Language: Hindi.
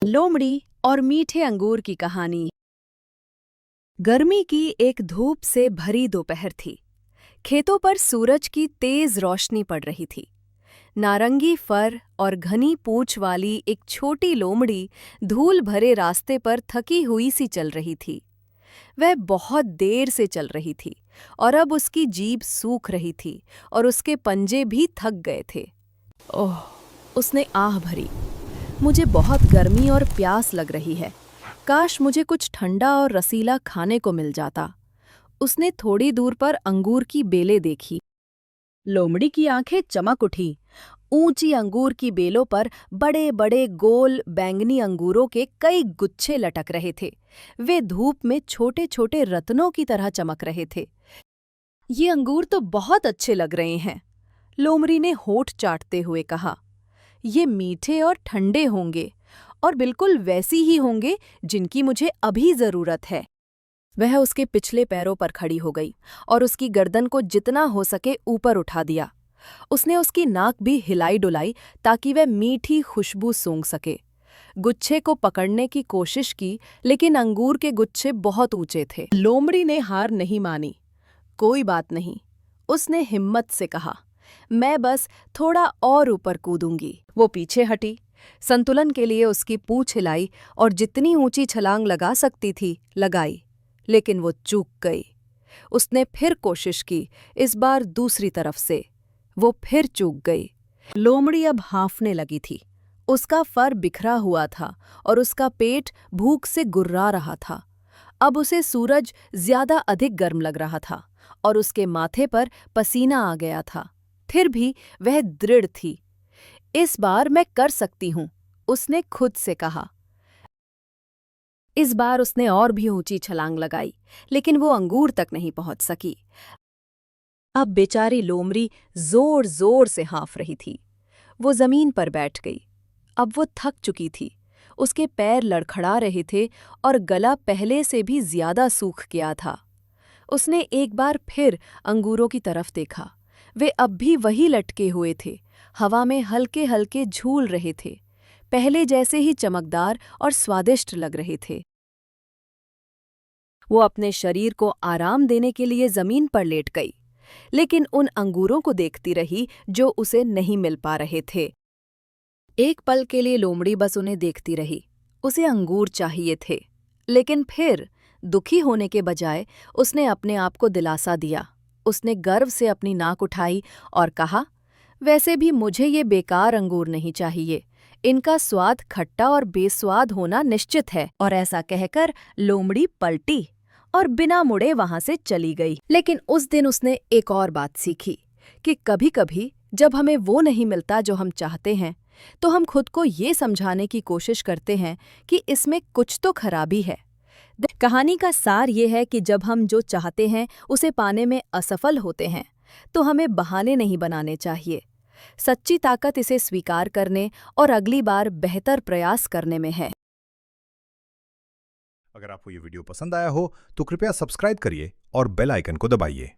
लोमड़ी और मीठे अंगूर की कहानी। गर्मी की एक धूप से भरी दोपहर थी। खेतों पर सूरज की तेज रोशनी पड़ रही थी। नारंगी फर और घनी पूंछ वाली एक छोटी लोमड़ी धूल भरे रास्ते पर थकी हुई सी चल रही थी। वह बहुत देर से चल रही थी और अब उसकी जीभ सूख रही थी और उसके पंजे भी थक गए थे। ओह, उसने आह भरी। मुझे बहुत गर्मी और प्यास लग रही है। काश मुझे कुछ ठंडा और रसीला खाने को मिल जाता। उसने थोड़ी दूर पर अंगूर की बेलें देखी। लोमड़ी की आंखें चमक उठी। ऊंची अंगूर की बेलों पर बड़े बड़े गोल बैंगनी अंगूरों के कई गुच्छे लटक रहे थे। वे धूप में छोटे छोटे रत्नों की तरह चमक रहे थे। ये अंगूर तो बहुत अच्छे लग रहे हैं, लोमड़ी ने होठ चाटते हुए कहा। ये मीठे और ठंडे होंगे और बिल्कुल वैसी ही होंगे जिनकी मुझे अभी जरूरत है। वह उसके पिछले पैरों पर खड़ी हो गई और उसकी गर्दन को जितना हो सके ऊपर उठा दिया। उसने उसकी नाक भी हिलाई डुलाई ताकि वह मीठी खुशबू सूंघ सके। गुच्छे को पकड़ने की कोशिश की, लेकिन अंगूर के गुच्छे बहुत ऊंचे थे। लोमड़ी ने हार नहीं मानी। कोई बात नहीं, उसने हिम्मत से कहा, मैं बस थोड़ा और ऊपर कूदूंगी। वो पीछे हटी, संतुलन के लिए उसकी पूंछ हिलाई और जितनी ऊंची छलांग लगा सकती थी लगाई, लेकिन वो चूक गई। उसने फिर कोशिश की, इस बार दूसरी तरफ से। वो फिर चूक गई। लोमड़ी अब हाँफने लगी थी। उसका फर बिखरा हुआ था और उसका पेट भूख से गुर्रा रहा था। अब उसे सूरज ज्यादा अधिक गर्म लग रहा था और उसके माथे पर पसीना आ गया था। फिर भी वह दृढ़ थी। इस बार मैं कर सकती हूँ, उसने खुद से कहा। इस बार उसने और भी ऊंची छलांग लगाई, लेकिन वो अंगूर तक नहीं पहुंच सकी। अब बेचारी लोमड़ी जोर जोर से हाँफ रही थी। वो जमीन पर बैठ गई। अब वो थक चुकी थी। उसके पैर लड़खड़ा रहे थे और गला पहले से भी ज्यादा सूख गया था। उसने एक बार फिर अंगूरों की तरफ देखा। वे अब भी वही लटके हुए थे, हवा में हल्के हल्के झूल रहे थे, पहले जैसे ही चमकदार और स्वादिष्ट लग रहे थे। वो अपने शरीर को आराम देने के लिए जमीन पर लेट गई, लेकिन उन अंगूरों को देखती रही जो उसे नहीं मिल पा रहे थे। एक पल के लिए लोमड़ी बस उन्हें देखती रही। उसे अंगूर चाहिए थे, लेकिन फिर दुखी होने के बजाय उसने अपने आप को दिलासा दिया। उसने गर्व से अपनी नाक उठाई और कहा, वैसे भी मुझे ये बेकार अंगूर नहीं चाहिए। इनका स्वाद खट्टा और बेस्वाद होना निश्चित है। और ऐसा कहकर लोमड़ी पलटी और बिना मुड़े वहां से चली गई। लेकिन उस दिन उसने एक और बात सीखी कि कभी-कभी जब हमें वो नहीं मिलता जो हम चाहते हैं, तो हम खुद को ये समझाने की कोशिश करते हैं कि इसमें कुछ तो खराबी है। कहानी का सार ये है कि जब हम जो चाहते हैं उसे पाने में असफल होते हैं, तो हमें बहाने नहीं बनाने चाहिए। सच्ची ताकत इसे स्वीकार करने और अगली बार बेहतर प्रयास करने में है। अगर आपको ये वीडियो पसंद आया हो तो कृपया सब्सक्राइब करिए और बेल आइकन को दबाइए।